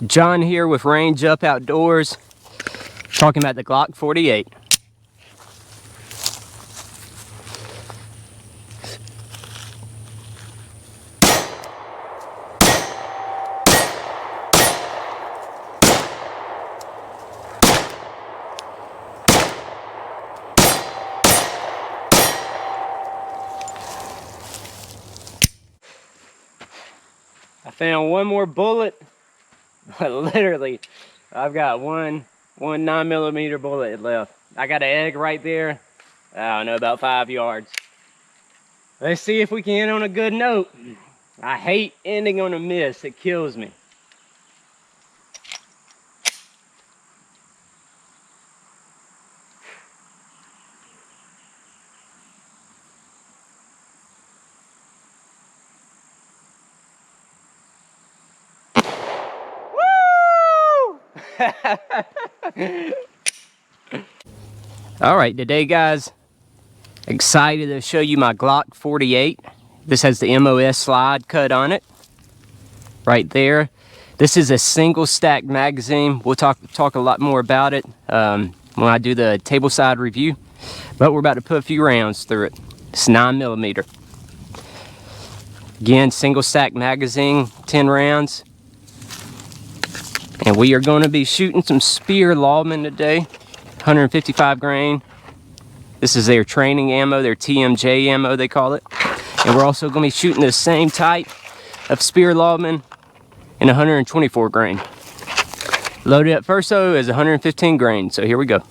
John here with Range Up Outdoors, talking about the Glock 48. I found one more bullet, but literally I've got one 9mm bullet left. I got an egg right there, I don't know, about 5 yards. Let's see if we can end on a good note. I hate ending on a miss, it kills me. All right, today guys, excited to show you my Glock 48. This has the MOS slide cut on it, right there. This is a single stack magazine. We'll talk a lot more about it when I do the tableside review, but we're about to put a few rounds through it. It's 9mm. Again, single stack magazine, 10 rounds. And we are going to be shooting some Speer Lawman today, 155 grain. This is their training ammo, their TMJ ammo they call it. And we're also going to be shooting the same type of Speer Lawman in 124 grain. Loaded up first though is 115 grain, so here we go.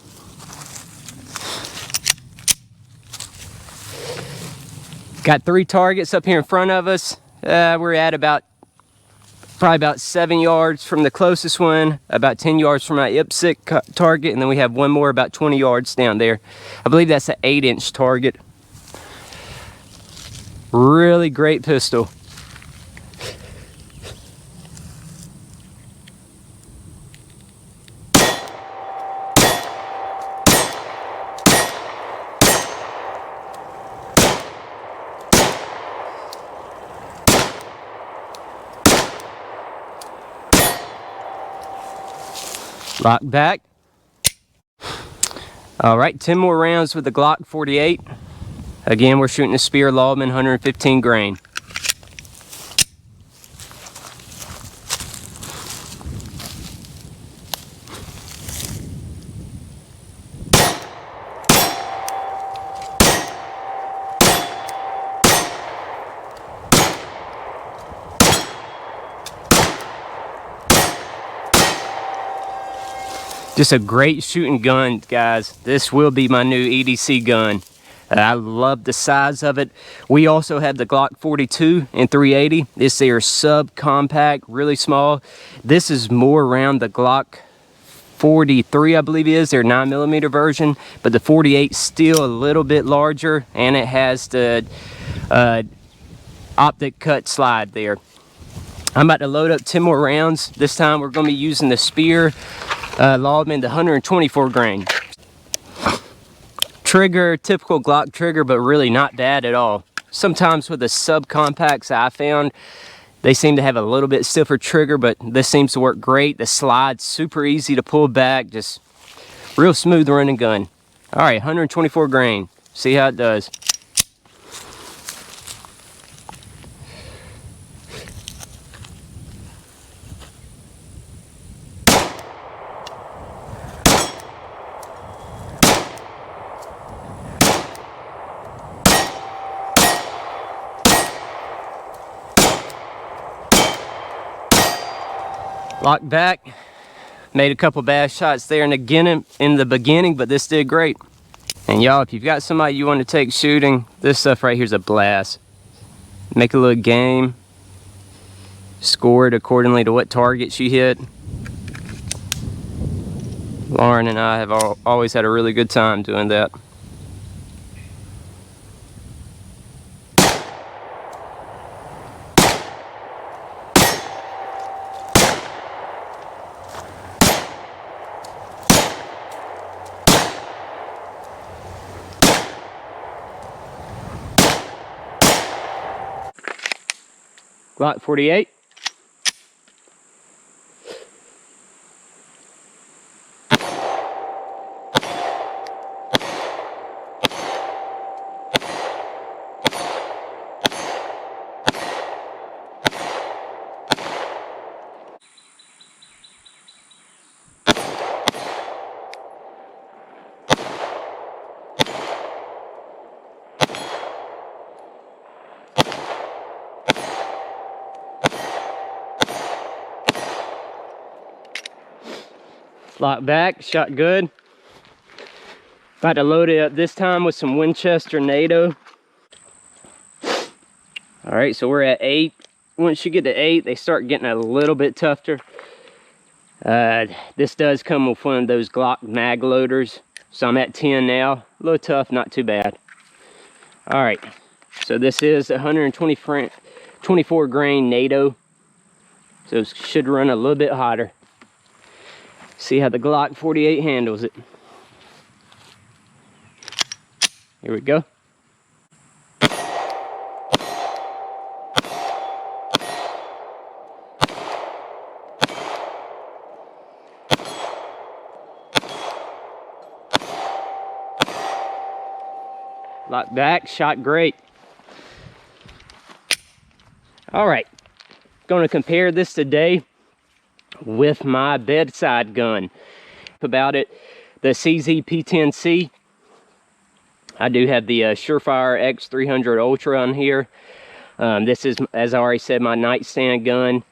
Got 3 targets up here in front of us. We're at probably about 7 yards from the closest one, about 10 yards from my IPSC target, and then we have one more about 20 yards down there. I believe that's an 8-inch target. Really great pistol. Lock back. All right, 10 more rounds with the Glock 48. Again, we're shooting a Speer Lawman 115 grain. Just a great shooting gun, guys. This will be my new EDC gun. I love the size of it. We also have the Glock 42 and 380. It's their sub-compact, really small. This is more around the Glock 43, I believe it is, their 9mm version. But the 48 is still a little bit larger, and it has the optic cut slide there. I'm about to load up 10 more rounds. This time we're going to be using the Speer Lawman, the 124 grain. Trigger, typical Glock trigger, but really not bad at all. Sometimes with the subcompacts I found, they seem to have a little bit stiffer trigger, but this seems to work great. The slide's super easy to pull back, just real smooth running gun. All right, 124 grain. See how it does. Lock back. Made a couple bad shots there in the beginning, but this did great. And y'all, if you've got somebody you want to take shooting, this stuff right here is a blast. Make a little game. Score it accordingly to what targets you hit. Lauren and I have always had a really good time doing that. Glock 48. Lock back, shot good. About to load it up this time with some Winchester NATO. All right, so we're at 8. Once you get to 8, they start getting a little bit tougher. This does come with one of those Glock mag loaders. So I'm at 10 now. A little tough, not too bad. All right, so this is 124 grain NATO. So it should run a little bit hotter. See how the Glock 48 handles it. Here we go. Lock back, shot great. All right, going to compare this today with my bedside gun. About it, the CZ P10C. I do have the Surefire X300 Ultra on here. This is, as I already said, my nightstand gun.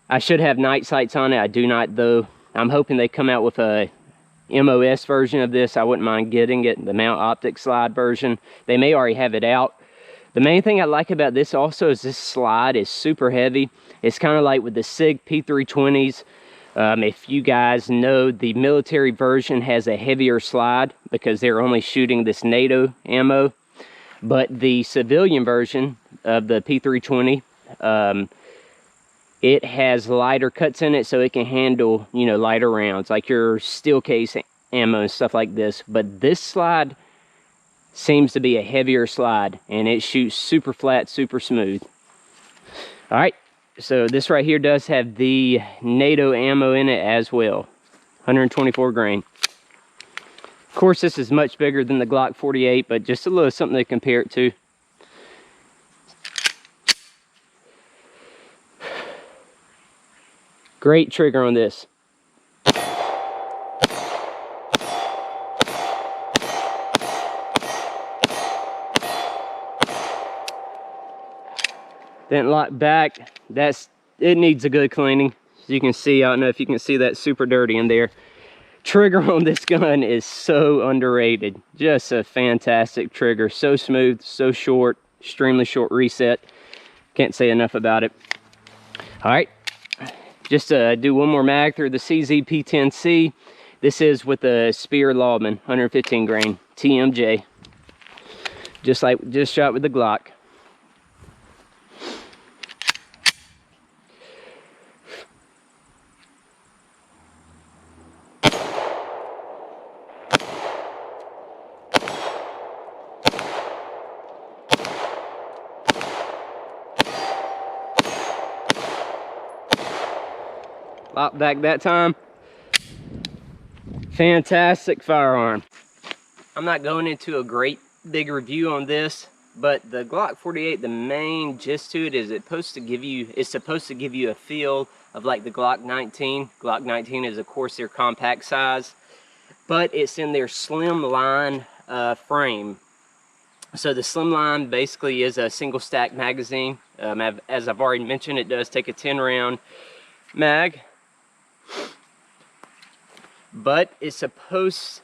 I should have night sights on it. I do not though. I'm hoping they come out with a MOS version of this. I wouldn't mind getting it, the mount optic slide version. They may already have it out. The main thing I like about this also is this slide is super heavy. It's kind of like with the SIG P320s. If you guys know, the military version has a heavier slide because they're only shooting this NATO ammo. But the civilian version of the P320, it has lighter cuts in it, so it can handle, you know, lighter rounds, like your steel case ammo and stuff like this. But this slide seems to be a heavier slide, and it shoots super flat, super smooth. All right, so this right here does have the NATO ammo in it as well, 124 grain. Of course, this is much bigger than the Glock 48, but just a little something to compare it to. Great trigger on this. Didn't lock back. It needs a good cleaning. As you can see, I don't know if you can see that super dirty in there. Trigger on this gun is so underrated. Just a fantastic trigger. So smooth, so short, extremely short reset. Can't say enough about it. All right. Just to do one more mag through the CZ P10C. This is with the Spear Lawman, 115 grain TMJ. Just like just shot with the Glock. Lock back that time. Fantastic firearm. I'm not going into a great big review on this, but the Glock 48, the main gist to it is it's supposed to give you a feel of like the Glock 19. Glock 19 is of course their compact size, but it's in their slimline frame. So the slimline basically is a single stack magazine. As I've already mentioned, it does take a 10 round mag. But it's supposed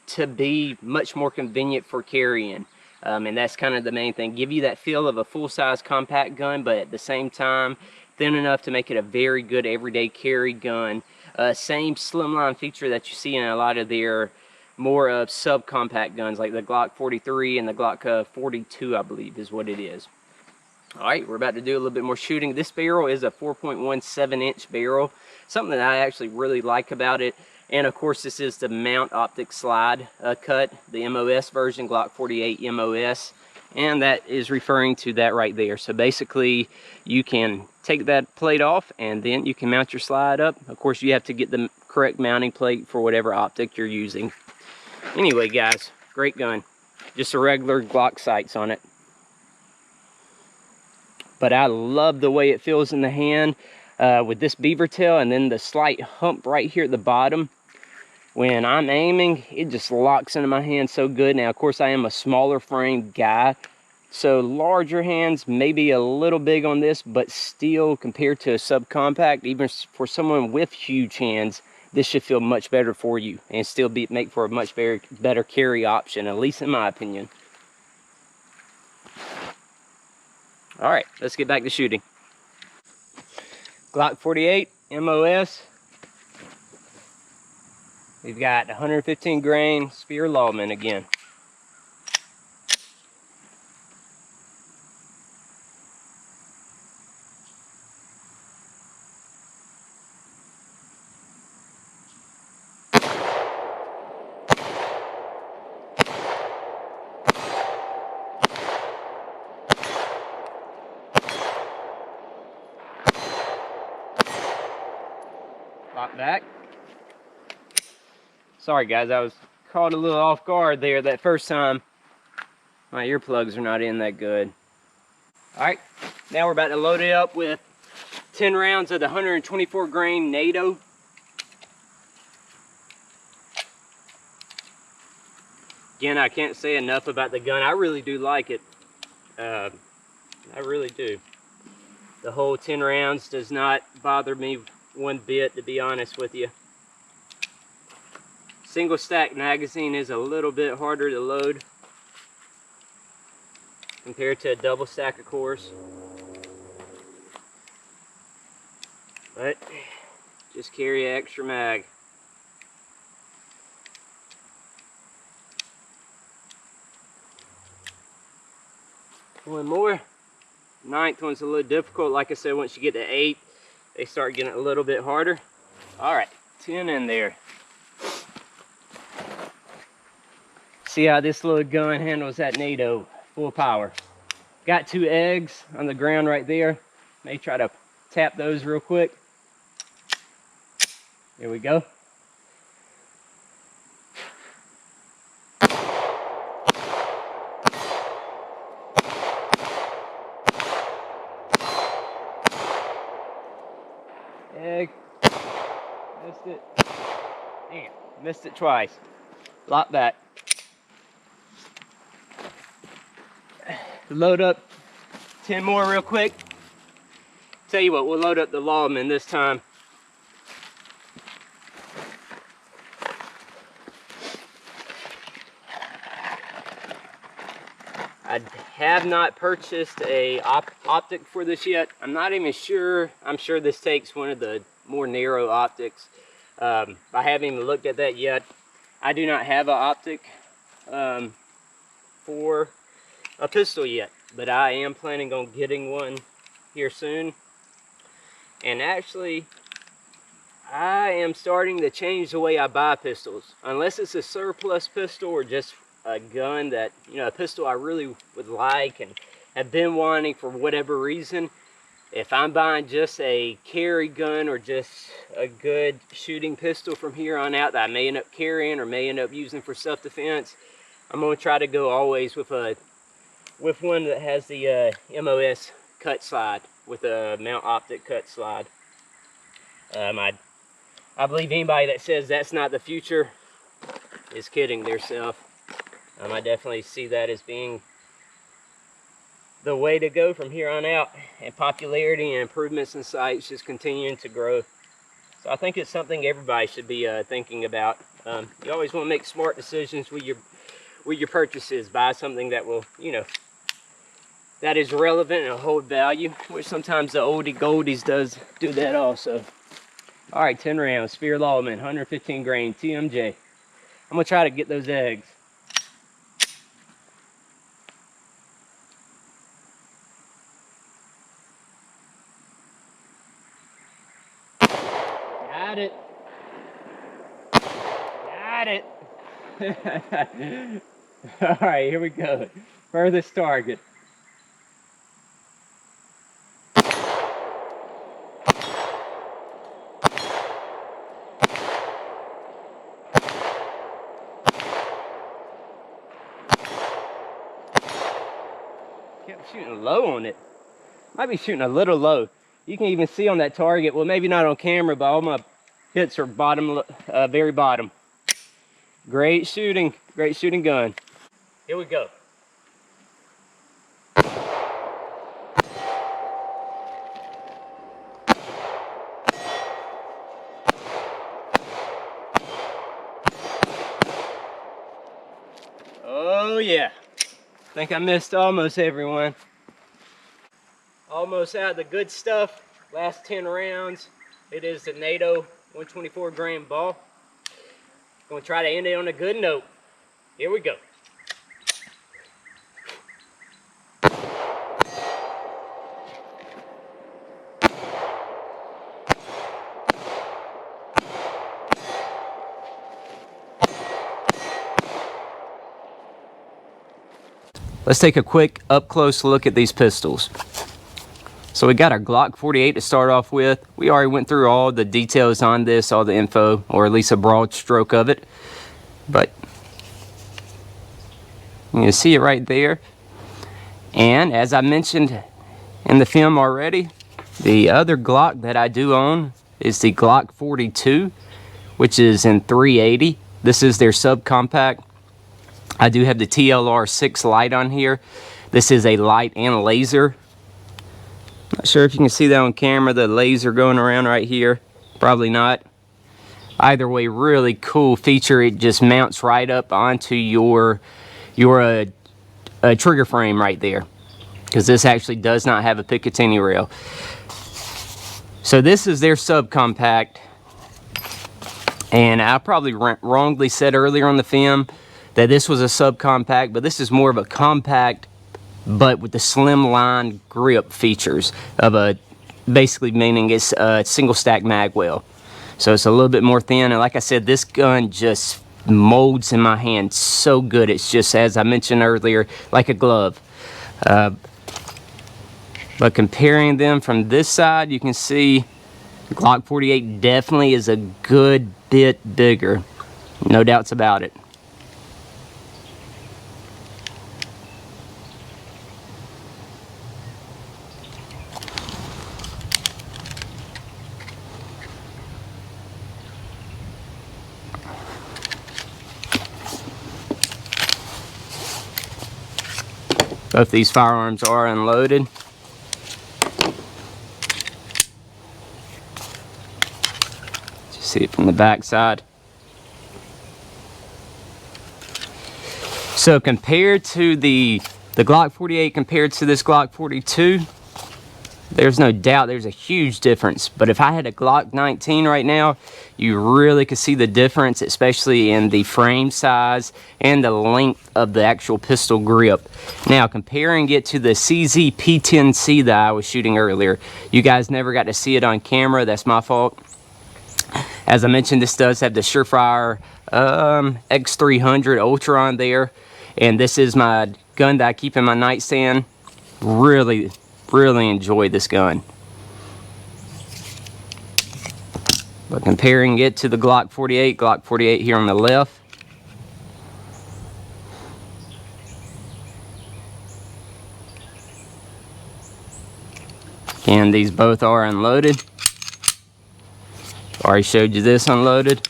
to be much more convenient for carrying, and that's kind of the main thing. Give you that feel of a full-size compact gun, but at the same time thin enough to make it a very good everyday carry gun. Same slimline feature that you see in a lot of their more subcompact guns, like the Glock 43 and the Glock 42, I believe is what it is. All right, we're about to do a little bit more shooting. This barrel is a 4.17 inch barrel, something that I actually really like about it. And of course, this is the mount optic slide cut, the MOS version, Glock 48 MOS. And that is referring to that right there. So basically, you can take that plate off and then you can mount your slide up. Of course, you have to get the correct mounting plate for whatever optic you're using. Anyway, guys, great gun. Just a regular Glock sights on it. But I love the way it feels in the hand with this beaver tail and then the slight hump right here at the bottom. When I'm aiming, it just locks into my hand so good. Now, of course, I am a smaller frame guy, so larger hands may be a little big on this, but still, compared to a subcompact, even for someone with huge hands, this should feel much better for you and still make for a much better carry option, at least in my opinion. All right, let's get back to shooting. Glock 48 MOS. We've got 115 grain Spear Lawman again. Lock back. Sorry guys, I was caught a little off guard there that first time. My earplugs are not in that good. All right, now we're about to load it up with 10 rounds of the 124 grain NATO. Again, I can't say enough about the gun. I really do like it. I really do. The whole 10 rounds does not bother me one bit, to be honest with you. Single stack magazine is a little bit harder to load compared to a double stack, of course. But just carry an extra mag. One more. Ninth one's a little difficult. Like I said, once you get to 8, they start getting a little bit harder. All right, 10 in there. See how this little gun handles that NATO, full power. Got 2 eggs on the ground right there. May try to tap those real quick. There we go. Egg. Missed it. Damn, missed it twice. Lock back. Load up 10 more real quick. Tell you what, we'll load up the Lawman this time. I have not purchased a optic for this yet. I'm not even sure. I'm sure this takes one of the more narrow optics. I haven't even looked at that yet. I do not have an optic for a pistol yet, but I am planning on getting one here soon. And actually, I am starting to change the way I buy pistols. Unless it's a surplus pistol or just a gun that, you know, a pistol I really would like and have been wanting for whatever reason. If I'm buying just a carry gun or just a good shooting pistol from here on out that I may end up carrying or may end up using for self-defense, I'm going to try to go always with one that has the MOS cut slide, with a mount optic cut slide. I believe anybody that says that's not the future is kidding theirself. I definitely see that as being the way to go from here on out, and popularity and improvements in sights just continuing to grow. So I think it's something everybody should be thinking about. You always want to make smart decisions with your purchases. Buy something that will, you know, that is relevant and hold value, which sometimes the oldie goldies does do that also. All right, 10 rounds, Spear Lawman, 115 grain, TMJ. I'm gonna try to get those eggs. Got it. Got it. All right, here we go. Furthest target. Kept shooting low on it. Might be shooting a little low. You can even see on that target, well, maybe not on camera, but all my hits are bottom, very bottom. Great shooting gun. Here we go. Oh yeah, I think I missed almost everyone. Almost out of the good stuff. Last 10 rounds. It is the NATO 124 grain ball. Gonna try to end it on a good note. Here we go. Let's take a quick up close look at these pistols. So we got our Glock 48 to start off with. We already went through all the details on this, all the info, or at least a broad stroke of it. But you can see it right there. And as I mentioned in the film already, the other Glock that I do own is the Glock 42, which is in 380. This is their subcompact. I do have the TLR 6 light on here. This is a light and laser. Not sure if you can see that on camera, the laser going around right here. Probably not. Either way, really cool feature. It just mounts right up onto your trigger frame right there, because this actually does not have a Picatinny rail. So this is their subcompact, and I probably wrongly said earlier on the film that this was a subcompact, but this is more of a compact, but with the slim line grip features of a, basically meaning it's a single stack mag well. So it's a little bit more thin, and like I said, this gun just molds in my hand so good. It's just, as I mentioned earlier, like a glove. But comparing them from this side, you can see Glock 48 definitely is a good bit bigger. No doubts about it. Both these firearms are unloaded. You see it from the back side. So compared to the Glock 48 compared to this Glock 42, there's no doubt there's a huge difference. But if I had a Glock 19 right now, you really could see the difference, especially in the frame size and the length of the actual pistol grip. Now, comparing it to the CZ P10C that I was shooting earlier, you guys never got to see it on camera. That's my fault. As I mentioned, this does have the Surefire X300 Ultra on there, and this is my gun that I keep in my nightstand. Really enjoy this gun. But comparing it to the Glock 48 here on the left, again, these both are unloaded. Already showed you this unloaded.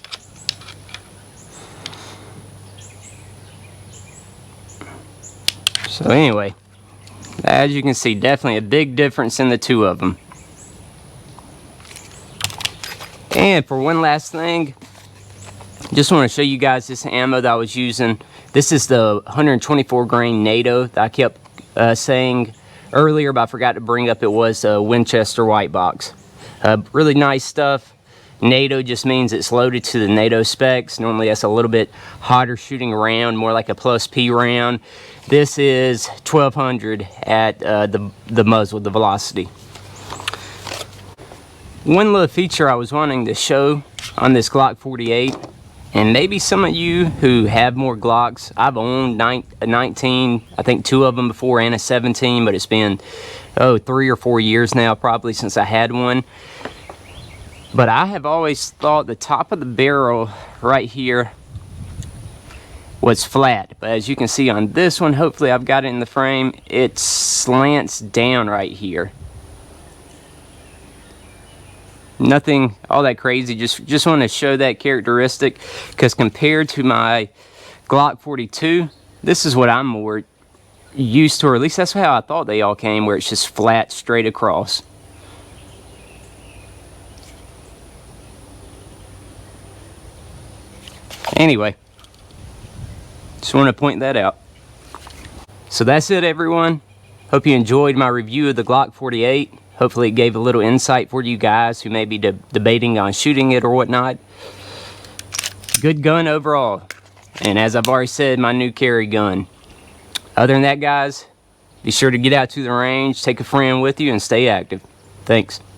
So anyway, as you can see, definitely a big difference in the two of them. And for one last thing, just want to show you guys this ammo that I was using. This is the 124 grain NATO that I kept saying earlier, but I forgot to bring up. It was a Winchester white box. Really nice stuff. NATO just means it's loaded to the NATO specs. Normally that's a little bit hotter shooting round, more like a plus P round. This is 1200 at the muzzle, the velocity. One little feature I was wanting to show on this Glock 48, and maybe some of you who have more Glocks, I've owned a 19, I think 2 of them before, and a 17, but it's been 3 or 4 years now probably since I had one. But I have always thought the top of the barrel right here was flat. But as you can see on this one, hopefully I've got it in the frame, it slants down right here. Nothing all that crazy, just want to show that characteristic, because compared to my Glock 42, this is what I'm more used to, or at least that's how I thought they all came, where it's just flat straight across. Anyway, just want to point that out. So that's it, everyone. Hope you enjoyed my review of the Glock 48. Hopefully it gave a little insight for you guys who may be debating on shooting it or whatnot. Good gun overall. And as I've already said, my new carry gun. Other than that, guys, be sure to get out to the range, take a friend with you, and stay active. Thanks.